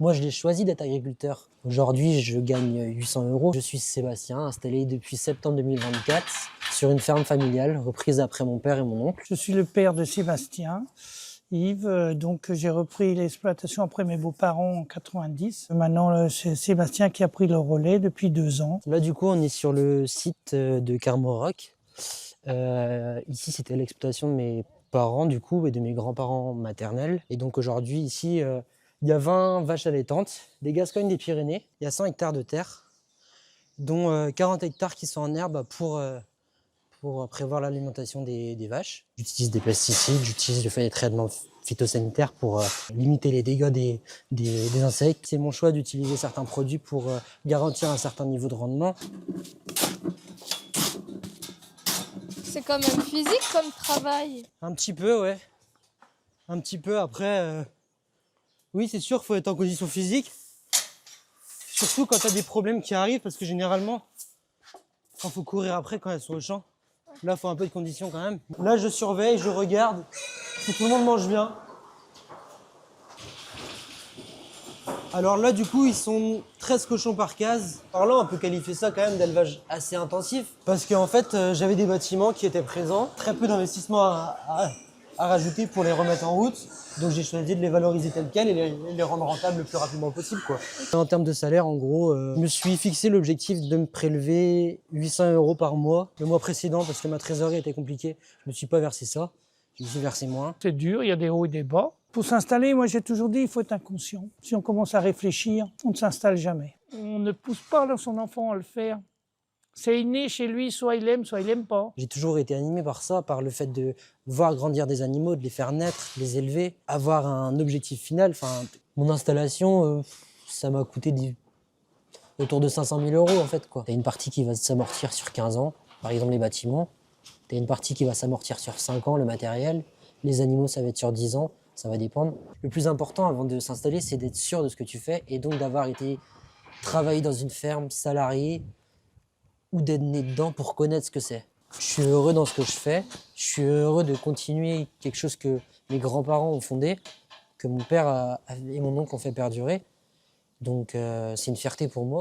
Moi, je l'ai choisi d'être agriculteur. Aujourd'hui, je gagne 800 €. Je suis Sébastien, installé depuis septembre 2024 sur une ferme familiale reprise après mon père et mon oncle. Je suis le père de Sébastien, Yves. Donc j'ai repris l'exploitation après mes beaux-parents en 90. Maintenant, c'est Sébastien qui a pris le relais depuis 2 ans. Là, du coup, on est sur le site de Carmoroc. Ici, c'était l'exploitation de mes parents, du coup, et de mes grands-parents maternels. Et donc aujourd'hui, ici, il y a 20 vaches allaitantes, des Gascognes des Pyrénées. Il y a 100 hectares de terre, dont 40 hectares qui sont en herbe pour prévoir l'alimentation des vaches. J'utilise des pesticides, j'utilise des traitements phytosanitaires pour limiter les dégâts des insectes. C'est mon choix d'utiliser certains produits pour garantir un certain niveau de rendement. C'est quand même physique comme travail. Un petit peu, ouais. Un petit peu. Après, oui, c'est sûr, il faut être en condition physique. Surtout quand tu as des problèmes qui arrivent, parce que généralement, il faut courir après quand elles sont au champ. Là, il faut un peu de condition quand même. Là, je surveille, je regarde si tout le monde mange bien. Alors là, du coup, ils sont 13 cochons par case. Alors là, on peut qualifier ça quand même d'élevage assez intensif. Parce qu'en fait, j'avais des bâtiments qui étaient présents. Très peu d'investissement à rajouter pour les remettre en route. Donc j'ai choisi de les valoriser tels quels et les rendre rentables le plus rapidement possible, quoi. En termes de salaire, en gros, je me suis fixé l'objectif de me prélever 800 € par mois. Le mois précédent, parce que ma trésorerie était compliquée, je me suis pas versé ça. Je me suis versé moins. C'est dur, il y a des hauts et des bas. Pour s'installer, moi j'ai toujours dit, il faut être inconscient. Si on commence à réfléchir, on ne s'installe jamais. On ne pousse pas son enfant à le faire. C'est inné chez lui, soit il aime pas. J'ai toujours été animé par ça, par le fait de voir grandir des animaux, de les faire naître, de les élever, avoir un objectif final. Enfin, mon installation, ça m'a coûté autour de 500 000 € en fait, quoi. T'as une partie qui va s'amortir sur 15 ans, par exemple les bâtiments. T'as une partie qui va s'amortir sur 5 ans, le matériel. Les animaux, ça va être sur 10 ans, ça va dépendre. Le plus important avant de s'installer, c'est d'être sûr de ce que tu fais et donc d'avoir été travailler dans une ferme, salarié, ou d'être né dedans pour connaître ce que c'est. Je suis heureux dans ce que je fais, je suis heureux de continuer quelque chose que mes grands-parents ont fondé, que mon père et mon oncle ont fait perdurer. Donc c'est une fierté pour moi.